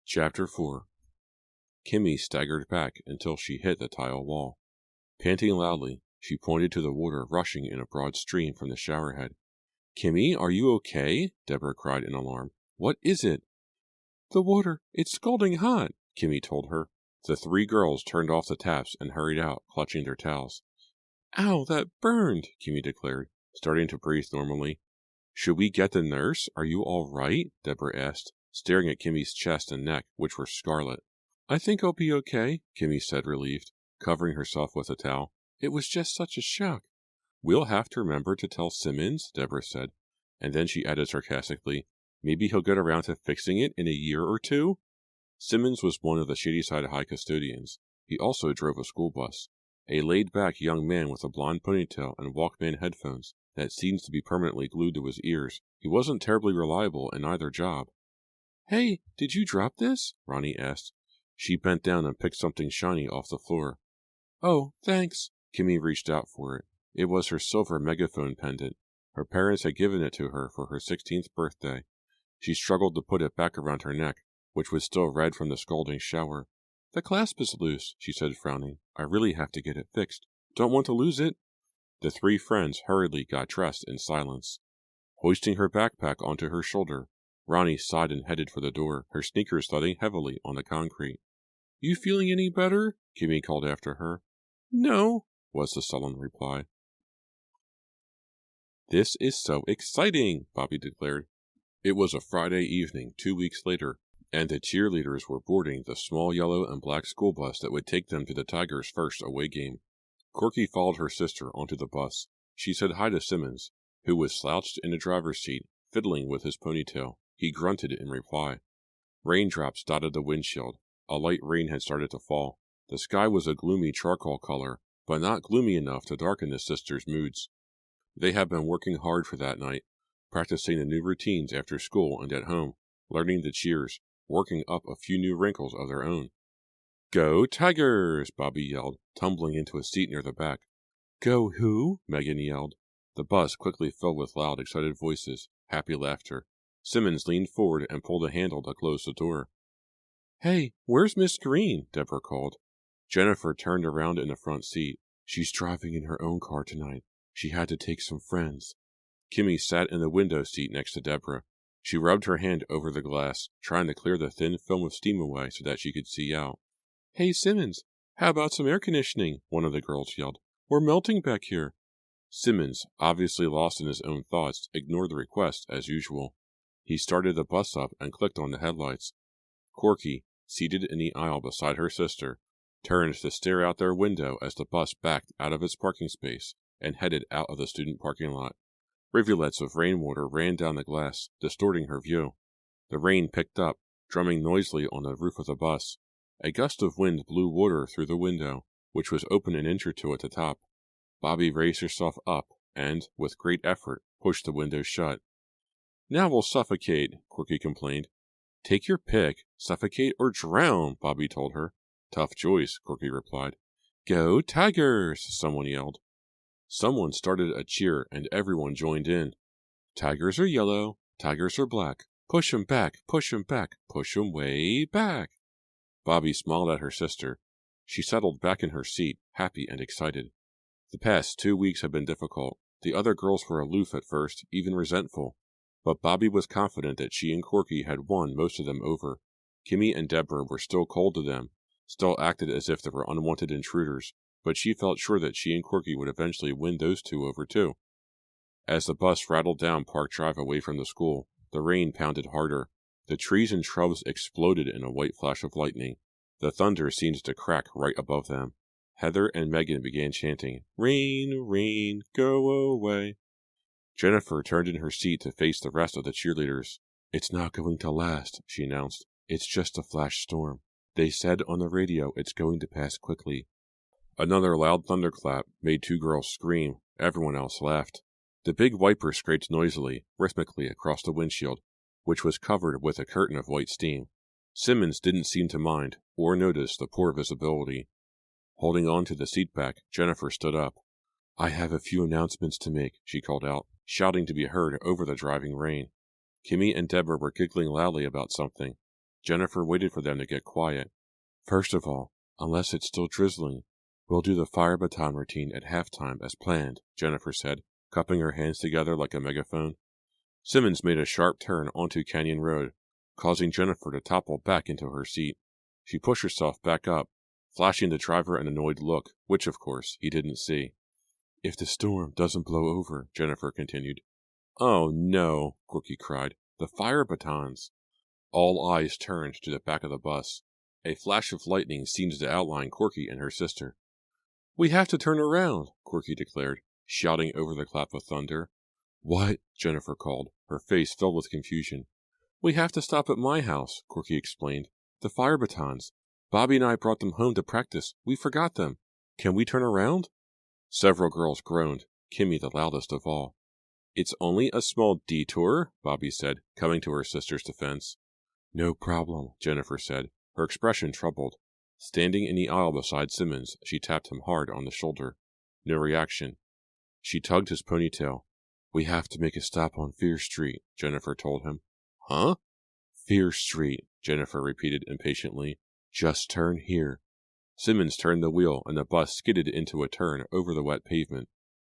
Chapter 4. Kimmy staggered back until she hit the tile wall. Panting loudly, she pointed to the water rushing in a broad stream from the shower head. "Kimmy, are you okay?" Deborah cried in alarm. "What is it?" "The water, it's scalding hot," Kimmy told her. The three girls turned off the taps and hurried out, clutching their towels. "Ow, that burned," Kimmy declared, starting to breathe normally. "Should we get the nurse? Are you all right?" Deborah asked, staring at Kimmy's chest and neck, which were scarlet. "I think I'll be okay," Kimmy said, relieved, covering herself with a towel. "It was just such a shock." "We'll have to remember to tell Simmons," Deborah said, and then she added sarcastically, "Maybe he'll get around to fixing it in a year or two." Simmons was one of the Shadyside High custodians. He also drove a school bus. A laid-back young man with a blonde ponytail and Walkman headphones that seemed to be permanently glued to his ears. He wasn't terribly reliable in either job. "Hey, did you drop this?" Ronnie asked. She bent down and picked something shiny off the floor. "Oh, thanks." Kimmy reached out for it. It was her silver megaphone pendant. Her parents had given it to her for her 16th birthday. She struggled to put it back around her neck, which was still red from the scalding shower. "The clasp is loose," she said, frowning. "I really have to get it fixed. Don't want to lose it." The three friends hurriedly got dressed in silence. Hoisting her backpack onto her shoulder, Ronnie sighed and headed for the door, her sneakers thudding heavily on the concrete. "You feeling any better?" Kimmy called after her. "No," was the sullen reply. "This is so exciting," Bobby declared. It was a Friday evening 2 weeks later, and the cheerleaders were boarding the small yellow and black school bus that would take them to the Tigers' first away game. Corky followed her sister onto the bus. She said hi to Simmons, who was slouched in the driver's seat, fiddling with his ponytail. He grunted in reply. Raindrops dotted the windshield. A light rain had started to fall. The sky was a gloomy charcoal color, but not gloomy enough to darken the sisters' moods. They had been working hard for that night, practicing the new routines after school and at home, learning the cheers, working up a few new wrinkles of their own. "Go Tigers!" Bobby yelled, tumbling into a seat near the back. "Go who?" Megan yelled. The bus quickly filled with loud, excited voices, happy laughter. Simmons leaned forward and pulled a handle to close the door. "Hey, where's Miss Green?" Deborah called. Jennifer turned around in the front seat. "She's driving in her own car tonight. She had to take some friends." Kimmy sat in the window seat next to Deborah. She rubbed her hand over the glass, trying to clear the thin film of steam away so that she could see out. "Hey, Simmons, how about some air conditioning?" one of the girls yelled. "We're melting back here." Simmons, obviously lost in his own thoughts, ignored the request as usual. He started the bus up and clicked on the headlights. Corky, seated in the aisle beside her sister, turned to stare out their window as the bus backed out of its parking space and headed out of the student parking lot. Rivulets of rainwater ran down the glass, distorting her view. The rain picked up, drumming noisily on the roof of the bus. A gust of wind blew water through the window, which was open an inch or two at the top. Bobby raised herself up and, with great effort, pushed the window shut. "Now we'll suffocate," Corky complained. "Take your pick. Suffocate or drown," Bobby told her. "Tough choice," Corky replied. "Go Tigers!" someone yelled. Someone started a cheer, and everyone joined in. "Tigers are yellow, Tigers are black. Push 'em back, push 'em back, push 'em way back." Bobby smiled at her sister. She settled back in her seat, happy and excited. The past 2 weeks had been difficult. The other girls were aloof at first, even resentful. But Bobby was confident that she and Corky had won most of them over. Kimmy and Deborah were still cold to them, still acted as if they were unwanted intruders, but she felt sure that she and Corky would eventually win those two over too. As the bus rattled down Park Drive away from the school, the rain pounded harder. The trees and shrubs exploded in a white flash of lightning. The thunder seemed to crack right above them. Heather and Megan began chanting, "Rain, rain, go away." Jennifer turned in her seat to face the rest of the cheerleaders. "It's not going to last," she announced. "It's just a flash storm. They said on the radio it's going to pass quickly." Another loud thunderclap made two girls scream. Everyone else laughed. The big wiper scraped noisily, rhythmically across the windshield, which was covered with a curtain of white steam. Simmons didn't seem to mind, or notice the poor visibility. Holding on to the seat back, Jennifer stood up. "I have a few announcements to make," she called out, shouting to be heard over the driving rain. Kimmy and Deborah were giggling loudly about something. Jennifer waited for them to get quiet. First of all, unless it's still drizzling, we'll do the fire baton routine at halftime as planned, Jennifer said, cupping her hands together like a megaphone. Simmons made a sharp turn onto Canyon Road, causing Jennifer to topple back into her seat. She pushed herself back up, flashing the driver an annoyed look, which, of course, he didn't see. If the storm doesn't blow over, Jennifer continued. Oh, no, Corky cried. The fire batons. All eyes turned to the back of the bus. A flash of lightning seemed to outline Corky and her sister. We have to turn around, Corky declared, shouting over the clap of thunder. What? Jennifer called, her face filled with confusion. We have to stop at my house, Corky explained. The fire batons. Bobby and I brought them home to practice. We forgot them. Can we turn around? Several girls groaned, Kimmy the loudest of all. It's only a small detour, Bobby said, coming to her sister's defense. No problem, Jennifer said, her expression troubled. Standing in the aisle beside Simmons, she tapped him hard on the shoulder. No reaction. She tugged his ponytail. We have to make a stop on Fear Street, Jennifer told him. Huh? Fear Street, Jennifer repeated impatiently. Just turn here. Simmons turned the wheel, and the bus skidded into a turn over the wet pavement.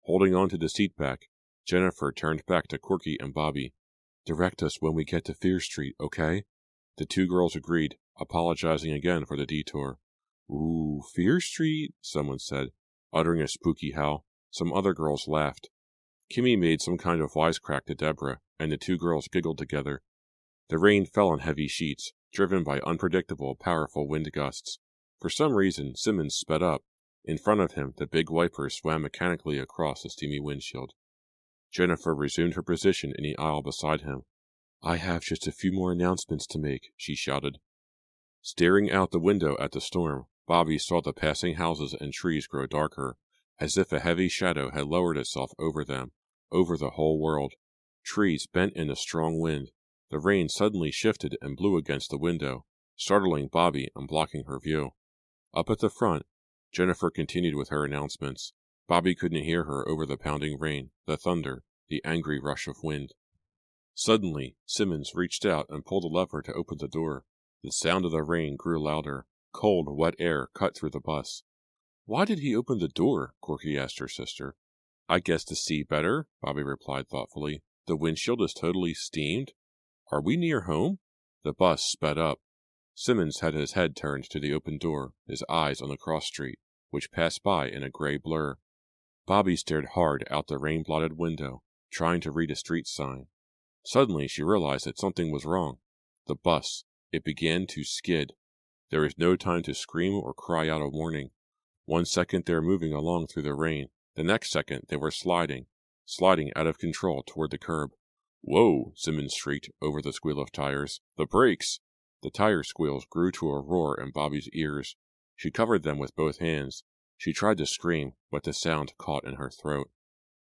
Holding on to the seat back, Jennifer turned back to Corky and Bobby. Direct us when we get to Fear Street, okay? The two girls agreed, apologizing again for the detour. Ooh, Fear Street, someone said, uttering a spooky howl. Some other girls laughed. Kimmy made some kind of wisecrack to Deborah, and the two girls giggled together. The rain fell in heavy sheets, driven by unpredictable, powerful wind gusts. For some reason, Simmons sped up. In front of him, the big wipers swam mechanically across the steamy windshield. Jennifer resumed her position in the aisle beside him. I have just a few more announcements to make, she shouted. Staring out the window at the storm, Bobby saw the passing houses and trees grow darker, as if a heavy shadow had lowered itself over them, over the whole world. Trees bent in a strong wind. The rain suddenly shifted and blew against the window, startling Bobby and blocking her view. Up at the front, Jennifer continued with her announcements. Bobby couldn't hear her over the pounding rain, the thunder, the angry rush of wind. Suddenly, Simmons reached out and pulled a lever to open the door. The sound of the rain grew louder. Cold, wet air cut through the bus. Why did he open the door? Corky asked her sister. I guess to see better, Bobby replied thoughtfully. The windshield is totally steamed. Are we near home? The bus sped up. Simmons had his head turned to the open door, his eyes on the cross street, which passed by in a gray blur. Bobby stared hard out the rain-blotted window, trying to read a street sign. Suddenly she realized that something was wrong. The bus. It began to skid. There was no time to scream or cry out a warning. 1 second they were moving along through the rain. The next second they were sliding out of control toward the curb. Whoa, Simmons shrieked over the squeal of tires. The brakes! The tire squeals grew to a roar in Bobby's ears. She covered them with both hands. She tried to scream, but the sound caught in her throat.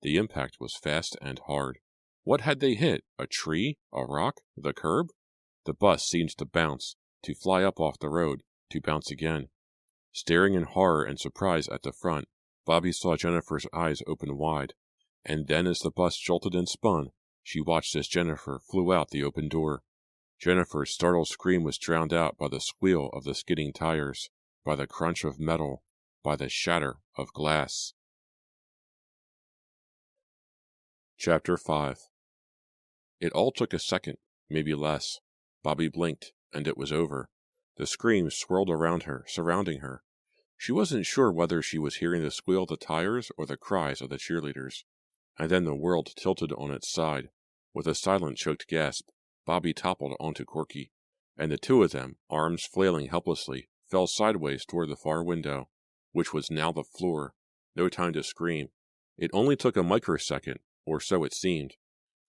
The impact was fast and hard. What had they hit? A tree? A rock? The curb? The bus seemed to bounce, to fly up off the road, to bounce again. Staring in horror and surprise at the front, Bobby saw Jennifer's eyes open wide. And then as the bus jolted and spun, she watched as Jennifer flew out the open door. Jennifer's startled scream was drowned out by the squeal of the skidding tires, by the crunch of metal, by the shatter of glass. Chapter 5. It all took a second, maybe less. Bobby blinked, and it was over. The screams swirled around her, surrounding her. She wasn't sure whether she was hearing the squeal of the tires or the cries of the cheerleaders. And then the world tilted on its side. With a silent, choked gasp, Bobby toppled onto Corky, and the two of them, arms flailing helplessly, fell sideways toward the far window, which was now the floor. No time to scream. It only took a microsecond, or so it seemed.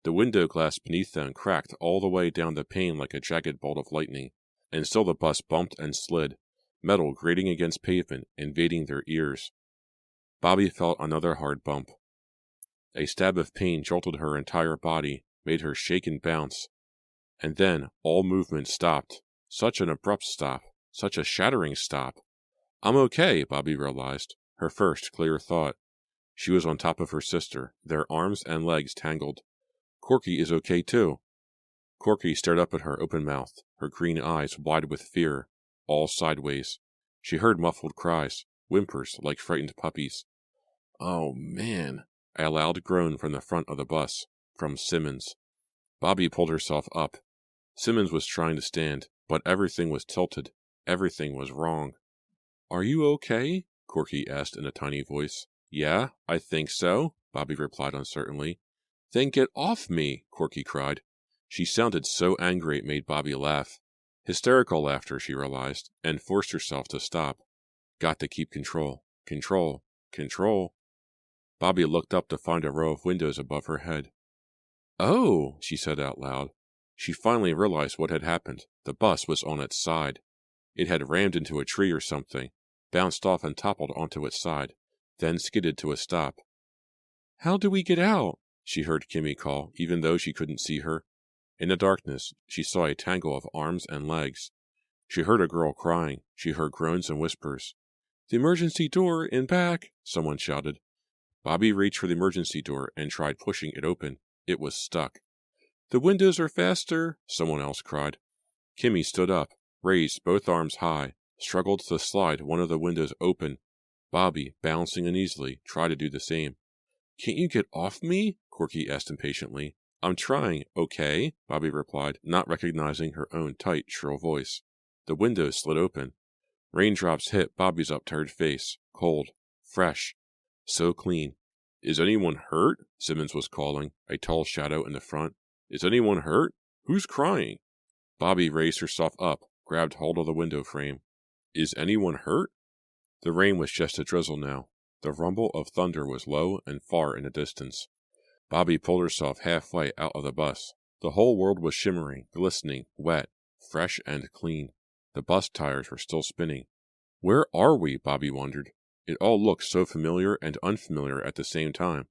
The window glass beneath them cracked all the way down the pane like a jagged bolt of lightning, and still the bus bumped and slid, metal grating against pavement, invading their ears. Bobby felt another hard bump. A stab of pain jolted her entire body, made her shake and bounce. And then all movement stopped. Such an abrupt stop. Such a shattering stop. I'm okay, Bobby realized, her first clear thought. She was on top of her sister, their arms and legs tangled. Corky is okay too. Corky stared up at her open-mouthed, her green eyes wide with fear, all sideways. She heard muffled cries, whimpers like frightened puppies. "Oh, man," a loud groan from the front of the bus, from Simmons. Bobby pulled herself up. Simmons was trying to stand, but everything was tilted. Everything was wrong. "Are you okay?" Corky asked in a tiny voice. "Yeah, I think so," Bobby replied uncertainly. "Then get off me!" Corky cried. She sounded so angry it made Bobby laugh. Hysterical laughter, she realized, and forced herself to stop. Got to keep control. Control. Control. Bobby looked up to find a row of windows above her head. "Oh," she said out loud. She finally realized what had happened. The bus was on its side. It had rammed into a tree or something, bounced off and toppled onto its side, then skidded to a stop. "How do we get out?" she heard Kimmy call, even though she couldn't see her. In the darkness, she saw a tangle of arms and legs. She heard a girl crying. She heard groans and whispers. "The emergency door in back," someone shouted. Bobby reached for the emergency door and tried pushing it open. It was stuck. "The windows are faster," someone else cried. Kimmy stood up, raised both arms high, struggled to slide one of the windows open. Bobby, balancing uneasily, tried to do the same. "Can't you get off me?" Corky asked impatiently. "I'm trying, okay?" Bobby replied, not recognizing her own tight, shrill voice. The window slid open. Raindrops hit Bobby's upturned face, cold, fresh, so clean. "Is anyone hurt?" Simmons was calling, a tall shadow in the front. "Is anyone hurt? Who's crying?" Bobby raised herself up, grabbed hold of the window frame. "Is anyone hurt?" The rain was just a drizzle now. The rumble of thunder was low and far in the distance. Bobby pulled herself halfway out of the bus. The whole world was shimmering, glistening, wet, fresh and clean. The bus tires were still spinning. Where are we? Bobby wondered. It all looked so familiar and unfamiliar at the same time.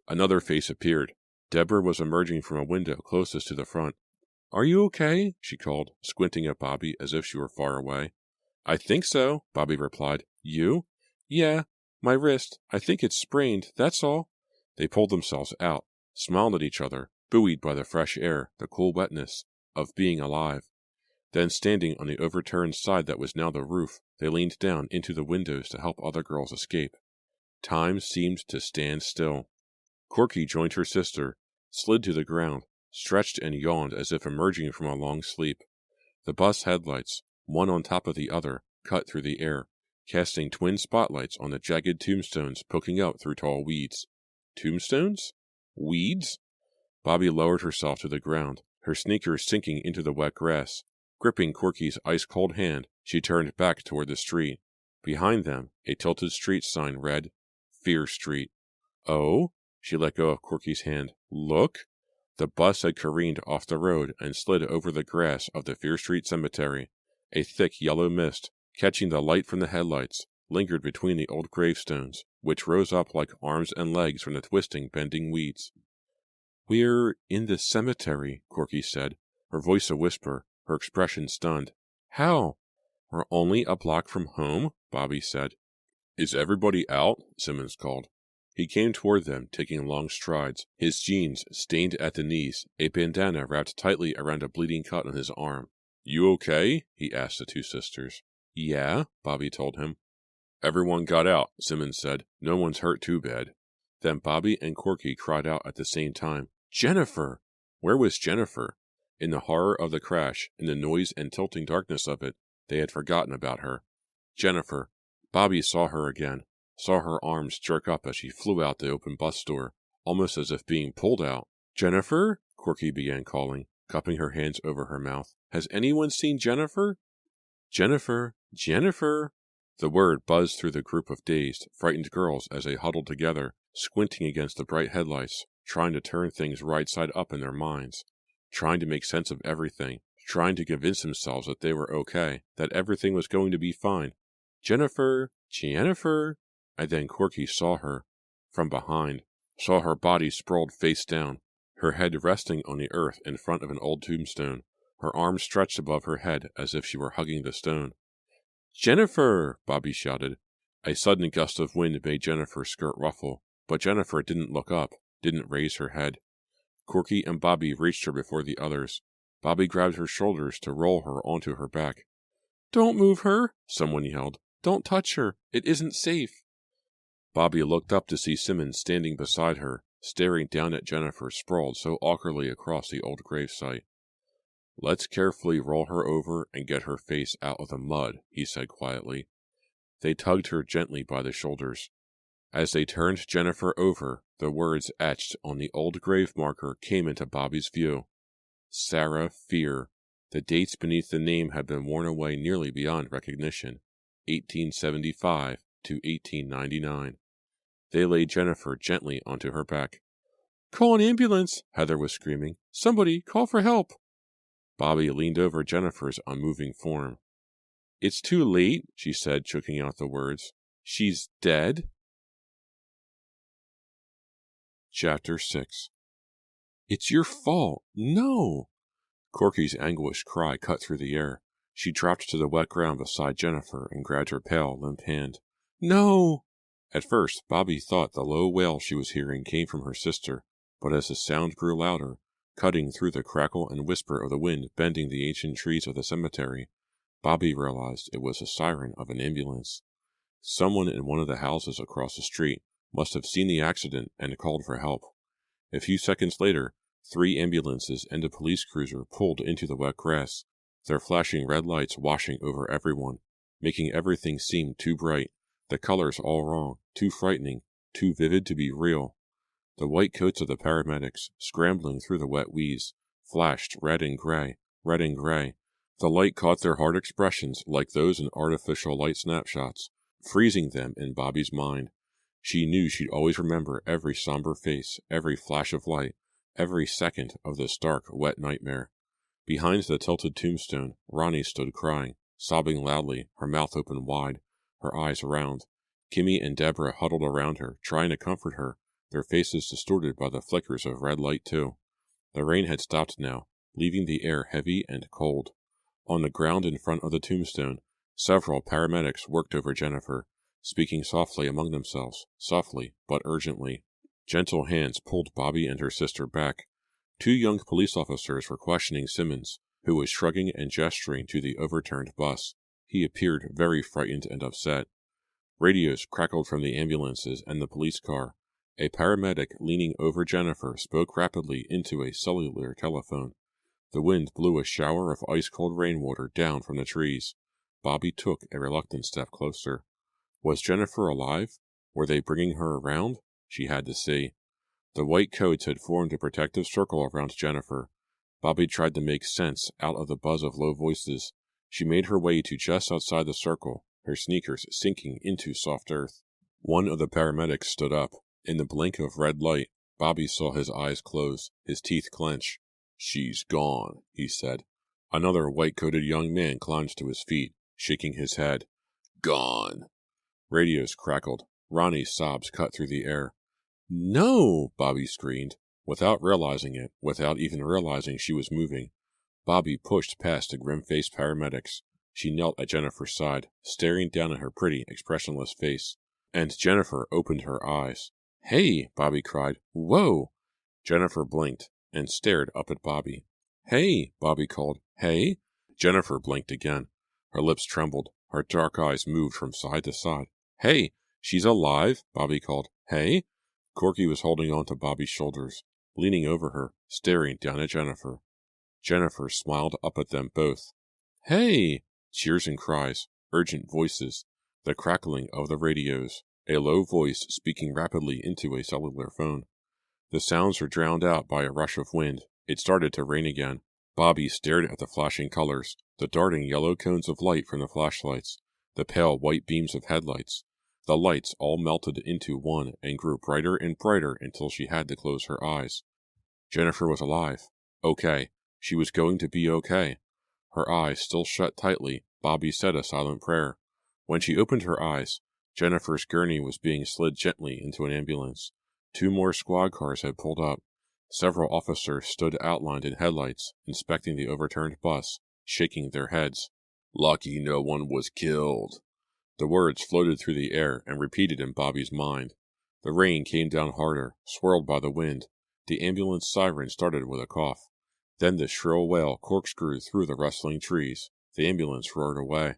Another face appeared. Deborah was emerging from a window closest to the front. "Are you okay?" she called, squinting at Bobby as if she were far away. "I think so," Bobby replied. "You?" "Yeah, my wrist. I think it's sprained, that's all." They pulled themselves out, smiled at each other, buoyed by the fresh air, the cool wetness of being alive. Then, standing on the overturned side that was now the roof, they leaned down into the windows to help other girls escape. Time seemed to stand still. Corky joined her sister, slid to the ground, stretched and yawned as if emerging from a long sleep. The bus headlights, one on top of the other, cut through the air, casting twin spotlights on the jagged tombstones poking up through tall weeds. Tombstones? Weeds? Bobby lowered herself to the ground, her sneakers sinking into the wet grass. Gripping Corky's ice-cold hand, she turned back toward the street. Behind them, a tilted street sign read, Fear Street. "Oh?" She let go of Corky's hand. "Look!" The bus had careened off the road and slid over the grass of the Fear Street Cemetery. A thick yellow mist, catching the light from the headlights, lingered between the old gravestones, which rose up like arms and legs from the twisting, bending weeds. "We're in the cemetery," Corky said, her voice a whisper, her expression stunned. "How?" "We're only a block from home," Bobby said. "Is everybody out?" Simmons called. He came toward them, taking long strides, his jeans stained at the knees, a bandana wrapped tightly around a bleeding cut on his arm. "You okay?" he asked the two sisters. "Yeah," Bobby told him. "Everyone got out," Simmons said. "No one's hurt too bad." Then Bobby and Corky cried out at the same time, "Jennifer!" Where was Jennifer? In the horror of the crash, in the noise and tilting darkness of it, they had forgotten about her. Jennifer. Bobby saw her again, saw her arms jerk up as she flew out the open bus door, almost as if being pulled out. "Jennifer?" Corky began calling, cupping her hands over her mouth. "Has anyone seen Jennifer?" "Jennifer! Jennifer!" The word buzzed through the group of dazed, frightened girls as they huddled together, squinting against the bright headlights, trying to turn things right side up in their minds, trying to make sense of everything, trying to convince themselves that they were okay, that everything was going to be fine. "Jennifer! Jennifer!" And then Corky saw her, from behind, saw her body sprawled face down, her head resting on the earth in front of an old tombstone, her arms stretched above her head as if she were hugging the stone. "Jennifer!" Bobby shouted. A sudden gust of wind made Jennifer's skirt ruffle, but Jennifer didn't look up, didn't raise her head. Corky and Bobby reached her before the others. Bobby grabbed her shoulders to roll her onto her back. "Don't move her," someone yelled. "Don't touch her. It isn't safe." Bobby looked up to see Simmons standing beside her, staring down at Jennifer sprawled so awkwardly across the old gravesite. "Let's carefully roll her over and get her face out of the mud," he said quietly. They tugged her gently by the shoulders. As they turned Jennifer over, the words etched on the old grave marker came into Bobby's view. Sarah Fear. The dates beneath the name had been worn away nearly beyond recognition. 1875 to 1899. They laid Jennifer gently onto her back. "Call an ambulance," Heather was screaming. "Somebody, call for help." Bobby leaned over Jennifer's unmoving form. "It's too late," she said, choking out the words. "She's dead." Chapter 6. "It's your fault. No!" Corky's anguished cry cut through the air. She dropped to the wet ground beside Jennifer and grabbed her pale, limp hand. "No!" At first, Bobby thought the low wail she was hearing came from her sister, but as the sound grew louder, cutting through the crackle and whisper of the wind bending the ancient trees of the cemetery, Bobby realized it was the siren of an ambulance. Someone in one of the houses across the street must have seen the accident and called for help. A few seconds later, 3 ambulances and a police cruiser pulled into the wet grass, their flashing red lights washing over everyone, making everything seem too bright, the colors all wrong, too frightening, too vivid to be real. The white coats of the paramedics, scrambling through the wet weeds, flashed red and gray, red and gray. The light caught their hard expressions like those in artificial light snapshots, freezing them in Bobby's mind. She knew she'd always remember every somber face, every flash of light, every second of this dark, wet nightmare. Behind the tilted tombstone, Ronnie stood crying, sobbing loudly, her mouth open wide, her eyes round. Kimmy and Deborah huddled around her, trying to comfort her, their faces distorted by the flickers of red light too. The rain had stopped now, leaving the air heavy and cold. On the ground in front of the tombstone, several paramedics worked over Jennifer, speaking softly among themselves, softly but urgently. Gentle hands pulled Bobby and her sister back. 2 young police officers were questioning Simmons, who was shrugging and gesturing to the overturned bus. He appeared very frightened and upset. Radios crackled from the ambulances and the police car. A paramedic leaning over Jennifer spoke rapidly into a cellular telephone. The wind blew a shower of ice-cold rainwater down from the trees. Bobby took a reluctant step closer. Was Jennifer alive? Were they bringing her around? She had to see. The white coats had formed a protective circle around Jennifer. Bobby tried to make sense out of the buzz of low voices. She made her way to just outside the circle, her sneakers sinking into soft earth. One of the paramedics stood up. In the blink of red light, Bobby saw his eyes close, his teeth clench. "She's gone," he said. Another white-coated young man climbed to his feet, shaking his head. "Gone." Radios crackled. Ronnie's sobs cut through the air. "No!" Bobby screamed. Without realizing it, without even realizing she was moving, Bobby pushed past the grim-faced paramedics. She knelt at Jennifer's side, staring down at her pretty, expressionless face. And Jennifer opened her eyes. "Hey!" Bobby cried. "Whoa!" Jennifer blinked and stared up at Bobby. "Hey!" Bobby called. "Hey!" Jennifer blinked again. Her lips trembled. Her dark eyes moved from side to side. "Hey! She's alive!" Bobby called. "Hey!" Corky was holding on to Bobby's shoulders, leaning over her, staring down at Jennifer. Jennifer smiled up at them both. "Hey!" Cheers and cries, urgent voices, the crackling of the radios, a low voice speaking rapidly into a cellular phone. The sounds were drowned out by a rush of wind. It started to rain again. Bobby stared at the flashing colors, the darting yellow cones of light from the flashlights, the pale white beams of headlights. The lights all melted into one and grew brighter and brighter until she had to close her eyes. Jennifer was alive. Okay. She was going to be okay. Her eyes still shut tightly, Bobby said a silent prayer. When she opened her eyes, Jennifer's gurney was being slid gently into an ambulance. 2 more squad cars had pulled up. Several officers stood outlined in headlights, inspecting the overturned bus, shaking their heads. "Lucky no one was killed." The words floated through the air and repeated in Bobby's mind. The rain came down harder, swirled by the wind. The ambulance siren started with a cough. Then the shrill wail corkscrewed through the rustling trees. The ambulance roared away.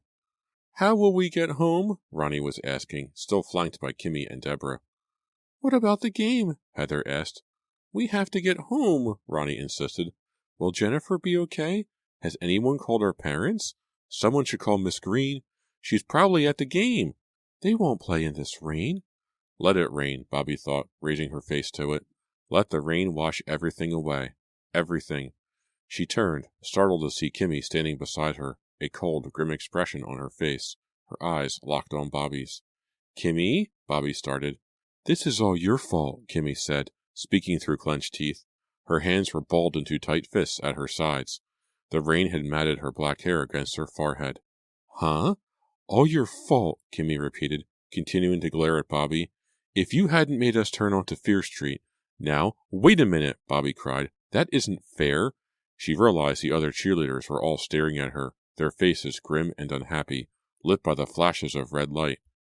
"How will we get home?" Ronnie was asking, still flanked by Kimmy and Deborah. "What about the game?" Heather asked. "We have to get home," Ronnie insisted. "Will Jennifer be okay? Has anyone called her parents? Someone should call Miss Green. She's probably at the game. They won't play in this rain." Let it rain, Bobby thought, raising her face to it. Let the rain wash everything away. Everything. She turned, startled to see Kimmy standing beside her, a cold, grim expression on her face, her eyes locked on Bobby's. "Kimmy?" Bobby started. "This is all your fault," Kimmy said, speaking through clenched teeth. Her hands were balled into tight fists at her sides. The rain had matted her black hair against her forehead. "Huh? All your fault," Kimmy repeated, continuing to glare at Bobby. "If you hadn't made us turn onto Fear Street." "Now, wait a minute," Bobby cried. "That isn't fair." She realized the other cheerleaders were all staring at her, their faces grim and unhappy, lit by the flashes of red light.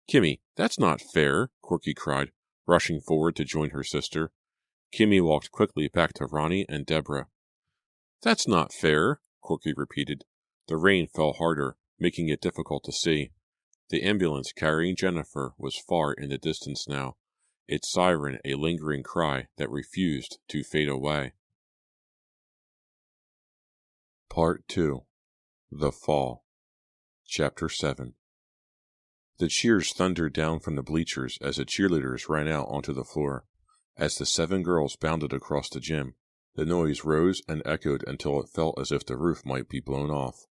"Kimmy, that's not fair," Corky cried, rushing forward to join her sister. Kimmy walked quickly back to Ronnie and Deborah. "That's not fair," Corky repeated. The rain fell harder, making it difficult to see. The ambulance carrying Jennifer was far in the distance now, its siren a lingering cry that refused to fade away. Part 2. The Fall. Chapter 7. The cheers thundered down from the bleachers as the cheerleaders ran out onto the floor. As the 7 girls bounded across the gym, the noise rose and echoed until it felt as if the roof might be blown off.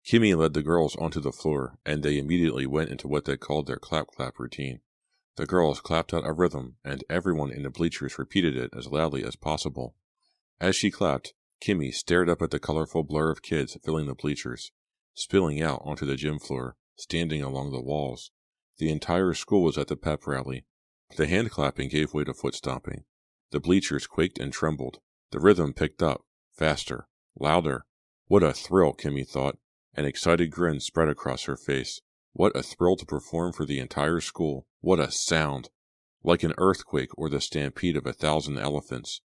Kimmy led the girls onto the floor, and they immediately went into what they called their clap-clap routine. The girls clapped out a rhythm, and everyone in the bleachers repeated it as loudly as possible. As she clapped, Kimmy stared up at the colorful blur of kids filling the bleachers, spilling out onto the gym floor, standing along the walls. The entire school was at the pep rally. The hand clapping gave way to foot stomping. The bleachers quaked and trembled. The rhythm picked up, faster, louder. What a thrill, Kimmy thought. An excited grin spread across her face. What a thrill to perform for the entire school. What a sound! Like an earthquake or the stampede of 1,000 elephants.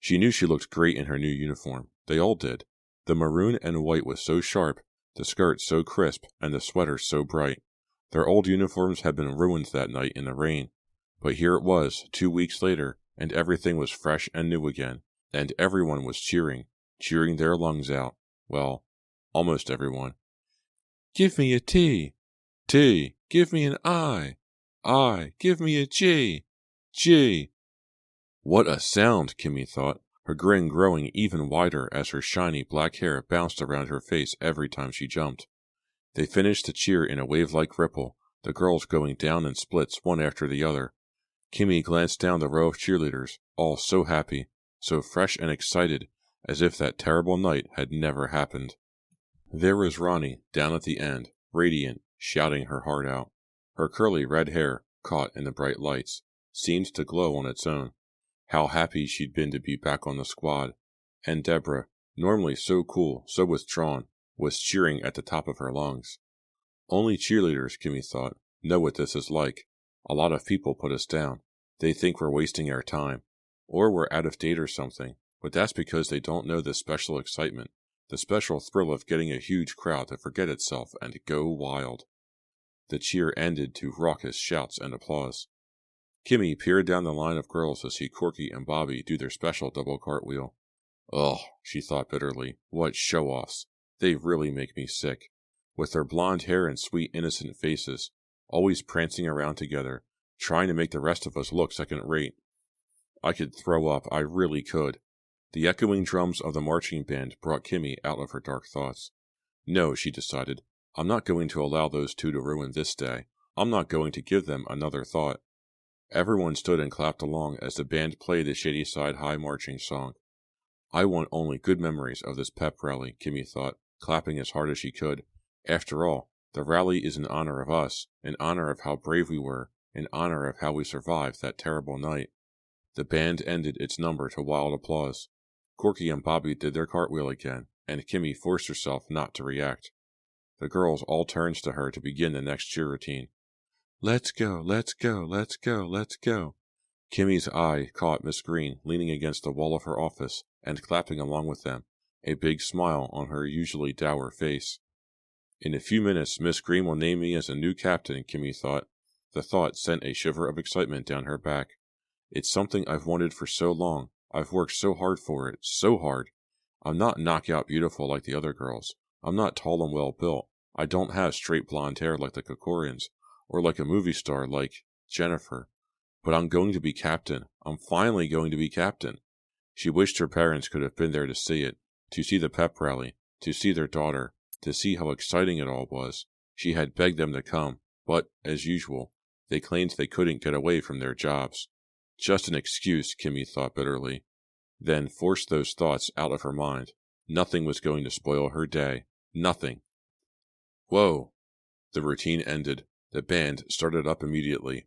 She knew she looked great in her new uniform. They all did. The maroon and white was so sharp, the skirt so crisp, and the sweater so bright. Their old uniforms had been ruined that night in the rain. But here it was, 2 weeks later, and everything was fresh and new again. And everyone was cheering their lungs out. Well, almost everyone. "Give me a T. T. Give me an I. I. Give me a G. G." What a sound, Kimmy thought, her grin growing even wider as her shiny black hair bounced around her face every time she jumped. They finished the cheer in a wave-like ripple, the girls going down in splits one after the other. Kimmy glanced down the row of cheerleaders, all so happy, so fresh and excited, as if that terrible night had never happened. There was Ronnie, down at the end, radiant, shouting her heart out. Her curly red hair, caught in the bright lights, seemed to glow on its own. How happy she'd been to be back on the squad. And Deborah, normally so cool, so withdrawn, was cheering at the top of her lungs. Only cheerleaders, Kimmy thought, know what this is like. A lot of people put us down. They think we're wasting our time. Or we're out of date or something. But that's because they don't know the special excitement, the special thrill of getting a huge crowd to forget itself and go wild. The cheer ended to raucous shouts and applause. Kimmy peered down the line of girls to see Corky and Bobby do their special double cartwheel. Ugh, she thought bitterly, what show-offs. They really make me sick. With their blonde hair and sweet innocent faces, always prancing around together, trying to make the rest of us look second-rate. I could throw up, I really could. The echoing drums of the marching band brought Kimmy out of her dark thoughts. No, she decided, I'm not going to allow those two to ruin this day. I'm not going to give them another thought. Everyone stood and clapped along as the band played the Shady Side High marching song. I want only good memories of this pep rally, Kimmy thought, clapping as hard as she could. After all, the rally is in honor of us, in honor of how brave we were, in honor of how we survived that terrible night. The band ended its number to wild applause. Corky and Bobby did their cartwheel again, and Kimmy forced herself not to react. The girls all turned to her to begin the next cheer routine. Let's go, let's go, let's go, let's go. Kimmy's eye caught Miss Green leaning against the wall of her office, and clapping along with them, a big smile on her usually dour face. In a few minutes, Miss Green will name me as a new captain, Kimmy thought. The thought sent a shiver of excitement down her back. It's something I've wanted for so long. I've worked so hard for it, so hard. I'm not knockout beautiful like the other girls. I'm not tall and well built. I don't have straight blonde hair like the Kokorians, or like a movie star like Jennifer. But I'm going to be captain. I'm finally going to be captain. She wished her parents could have been there to see it, to see the pep rally, to see their daughter, to see how exciting it all was. She had begged them to come, but, as usual, they claimed they couldn't get away from their jobs. Just an excuse, Kimmy thought bitterly. Then forced those thoughts out of her mind. Nothing was going to spoil her day. Nothing. Whoa! The routine ended. The band started up immediately.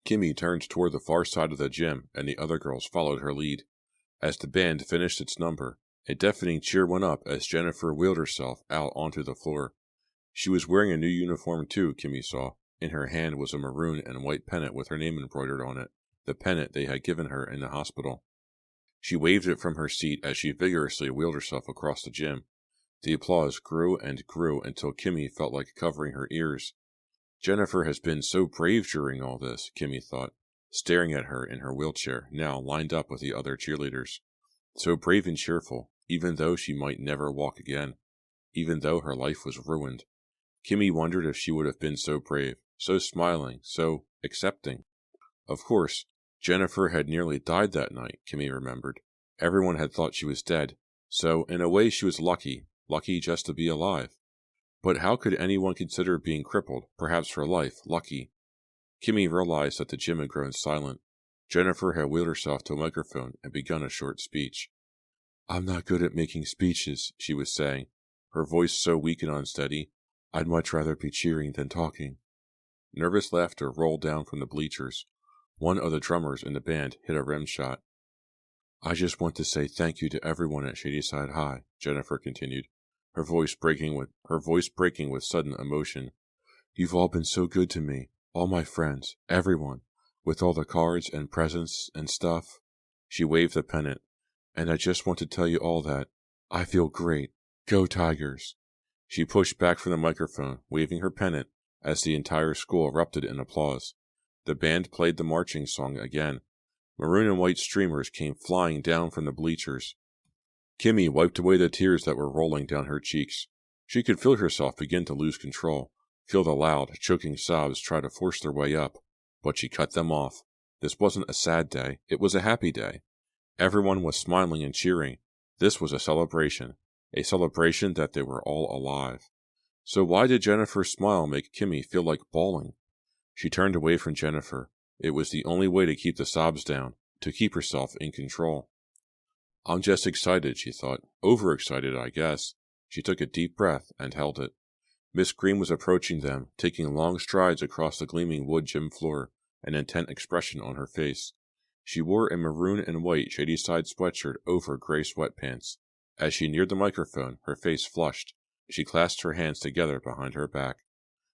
Kimmy turned toward the far side of the gym, and the other girls followed her lead. As the band finished its number, a deafening cheer went up as Jennifer wheeled herself out onto the floor. She was wearing a new uniform too, Kimmy saw. In her hand was a maroon and white pennant with her name embroidered on it, the pennant they had given her in the hospital. She waved it from her seat as she vigorously wheeled herself across the gym. The applause grew and grew until Kimmy felt like covering her ears. Jennifer has been so brave during all this, Kimmy thought, staring at her in her wheelchair, now lined up with the other cheerleaders. So brave and cheerful, even though she might never walk again, even though her life was ruined. Kimmy wondered if she would have been so brave, so smiling, so accepting. Of course, Jennifer had nearly died that night, Kimmy remembered. Everyone had thought she was dead, so in a way she was lucky just to be alive. But how could anyone consider being crippled, perhaps for life, lucky? Kimmy realized that the gym had grown silent. Jennifer had wheeled herself to a microphone and begun a short speech. I'm not good at making speeches, she was saying, her voice so weak and unsteady. I'd much rather be cheering than talking. Nervous laughter rolled down from the bleachers. One of the drummers in the band hit a rim shot. I just want to say thank you to everyone at Shadyside High, Jennifer continued, her voice breaking with sudden emotion. You've all been so good to me, all my friends, everyone, with all the cards and presents and stuff. She waved the pennant. And I just want to tell you all that I feel great. Go Tigers! She pushed back from the microphone, waving her pennant, as the entire school erupted in applause. The band played the marching song again. Maroon and white streamers came flying down from the bleachers. Kimmy wiped away the tears that were rolling down her cheeks. She could feel herself begin to lose control, feel the loud, choking sobs try to force their way up. But she cut them off. This wasn't a sad day. It was a happy day. Everyone was smiling and cheering. This was a celebration that they were all alive. So why did Jennifer's smile make Kimmy feel like bawling? She turned away from Jennifer. It was the only way to keep the sobs down, to keep herself in control. I'm just excited, she thought. Overexcited, I guess. She took a deep breath and held it. Miss Green was approaching them, taking long strides across the gleaming wood gym floor, an intent expression on her face. She wore a maroon and white Shadyside sweatshirt over gray sweatpants. As she neared the microphone, her face flushed. She clasped her hands together behind her back.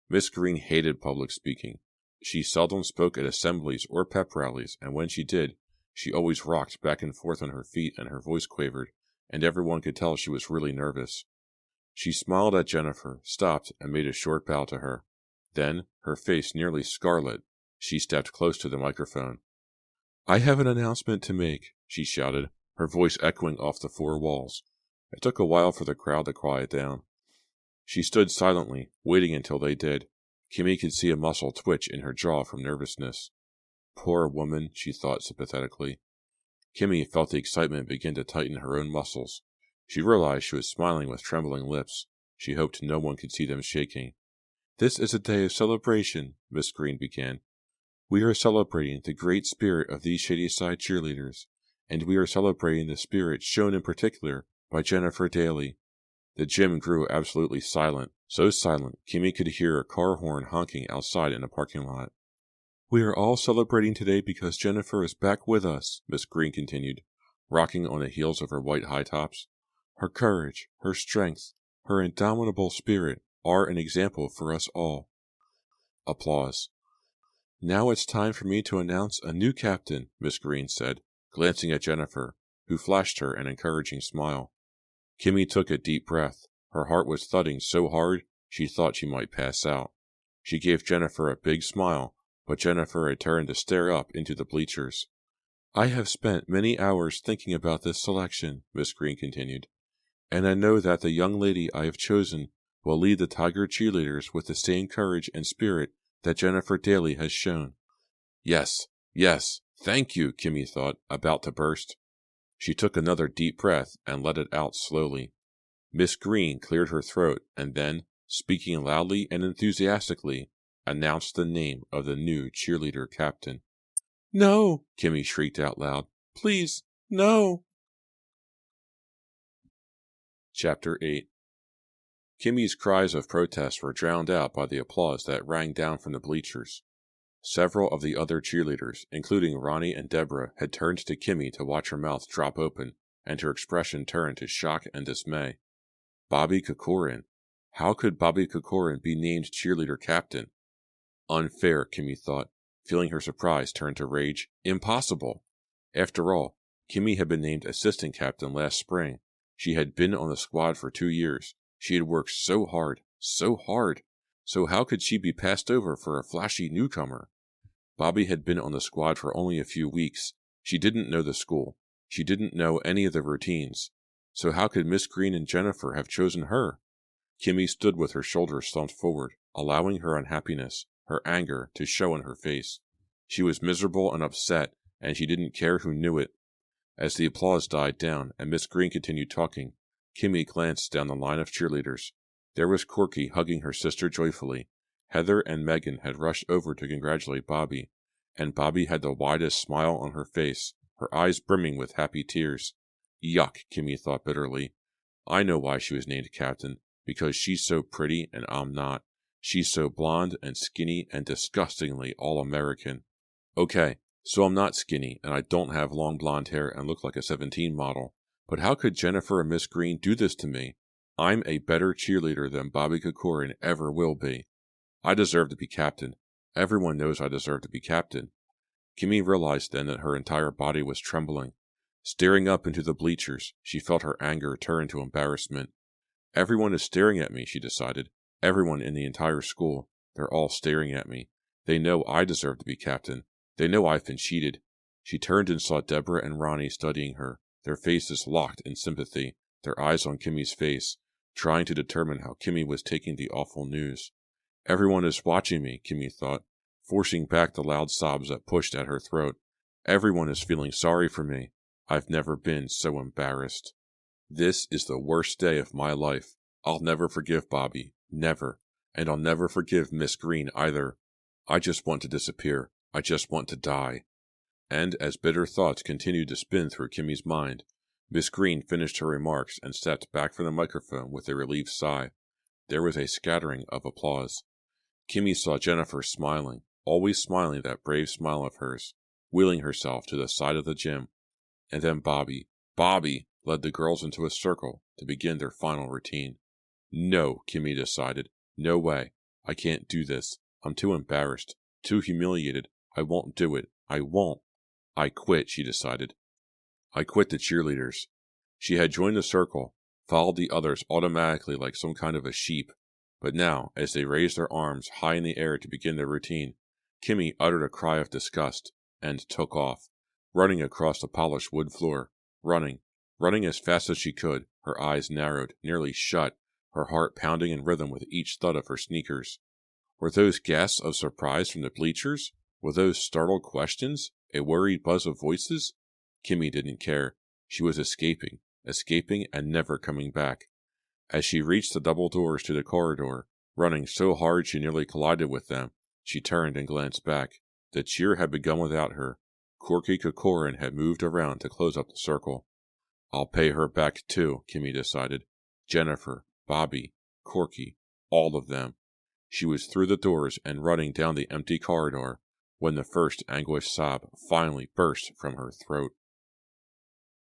Miss Green hated public speaking. She seldom spoke at assemblies or pep rallies, and when she did, she always rocked back and forth on her feet and her voice quavered, and everyone could tell she was really nervous. She smiled at Jennifer, stopped, and made a short bow to her. Then, her face nearly scarlet, she stepped close to the microphone. I have an announcement to make, she shouted, her voice echoing off the four walls. It took a while for the crowd to quiet down. She stood silently, waiting until they did. Kimmy could see a muscle twitch in her jaw from nervousness. Poor woman, she thought sympathetically. Kimmy felt the excitement begin to tighten her own muscles. She realized she was smiling with trembling lips. She hoped no one could see them shaking. This is a day of celebration, Miss Green began. We are celebrating the great spirit of these Shadyside cheerleaders, and we are celebrating the spirit shown in particular by Jennifer Daly. The gym grew absolutely silent, so silent Kimmy could hear a car horn honking outside in a parking lot. We are all celebrating today because Jennifer is back with us, Miss Green continued, rocking on the heels of her white high tops. Her courage, her strength, her indomitable spirit are an example for us all. Applause. Now it's time for me to announce a new captain, Miss Green said, glancing at Jennifer. who flashed her an encouraging smile. Kimmy took a deep breath. Her heart was thudding so hard she thought she might pass out. She gave Jennifer a big smile, but Jennifer had turned to stare up into the bleachers. "I have spent many hours thinking about this selection," Miss Green continued, "and I know that the young lady I have chosen will lead the Tiger Cheerleaders with the same courage and spirit that Jennifer Daly has shown." Yes, yes, thank you, Kimmy thought, about to burst. She took another deep breath and let it out slowly. Miss Green cleared her throat and then, speaking loudly and enthusiastically, announced the name of the new cheerleader captain. "No!" Kimmy shrieked out loud. "Please, no!" Chapter 8. Kimmy's cries of protest were drowned out by the applause that rang down from the bleachers. Several of the other cheerleaders, including Ronnie and Deborah, had turned to Kimmy to watch her mouth drop open and her expression turn to shock and dismay. Bobby Kokorin. How could Bobby Kokorin be named cheerleader captain? Unfair, Kimmy thought, feeling her surprise turn to rage. Impossible! After all, Kimmy had been named assistant captain last spring. She had been on the squad for 2 years. She had worked so hard, so hard. So how could she be passed over for a flashy newcomer? Bobby had been on the squad for only a few weeks. She didn't know the school. She didn't know any of the routines. So how could Miss Green and Jennifer have chosen her? Kimmy stood with her shoulders slumped forward, allowing her unhappiness, her anger, to show in her face. She was miserable and upset, and she didn't care who knew it. As the applause died down and Miss Green continued talking, Kimmy glanced down the line of cheerleaders. There was Corky hugging her sister joyfully. Heather and Megan had rushed over to congratulate Bobby, and Bobby had the widest smile on her face, her eyes brimming with happy tears. Yuck, Kimmy thought bitterly. I know why she was named captain, because she's so pretty and I'm not. She's so blonde and skinny and disgustingly all-American. Okay, so I'm not skinny, and I don't have long blonde hair and look like a 17 model. But how could Jennifer and Miss Green do this to me? I'm a better cheerleader than Bobby Kokorin ever will be. I deserve to be captain. Everyone knows I deserve to be captain. Kimmy realized then that her entire body was trembling. Staring up into the bleachers, she felt her anger turn to embarrassment. Everyone is staring at me, she decided. Everyone in the entire school. They're all staring at me. They know I deserve to be captain. They know I've been cheated. She turned and saw Deborah and Ronnie studying her, their faces locked in sympathy, their eyes on Kimmy's face, trying to determine how Kimmy was taking the awful news. Everyone is watching me, Kimmy thought, forcing back the loud sobs that pushed at her throat. Everyone is feeling sorry for me. I've never been so embarrassed. This is the worst day of my life. I'll never forgive Bobby. Never. And I'll never forgive Miss Green either. I just want to disappear. I just want to die. And as bitter thoughts continued to spin through Kimmy's mind, Miss Green finished her remarks and stepped back from the microphone with a relieved sigh. There was a scattering of applause. Kimmy saw Jennifer smiling, always smiling that brave smile of hers, wheeling herself to the side of the gym. And then Bobby led the girls into a circle to begin their final routine. No, Kimmy decided. No way. I can't do this. I'm too embarrassed, too humiliated. I won't do it. I won't. I quit, she decided. I quit the cheerleaders. She had joined the circle, followed the others automatically like some kind of a sheep. But now, as they raised their arms high in the air to begin their routine, Kimmy uttered a cry of disgust and took off, running across the polished wood floor, running as fast as she could, her eyes narrowed, nearly shut, her heart pounding in rhythm with each thud of her sneakers. Were those gasps of surprise from the bleachers? Were those startled questions? A worried buzz of voices? Kimmy didn't care. She was escaping and never coming back. As she reached the double doors to the corridor, running so hard she nearly collided with them, she turned and glanced back. The cheer had begun without her. Corky Kokorin had moved around to close up the circle. I'll pay her back too, Kimmy decided. Jennifer, Bobby, Corky, all of them. She was through the doors and running down the empty corridor when the first anguished sob finally burst from her throat.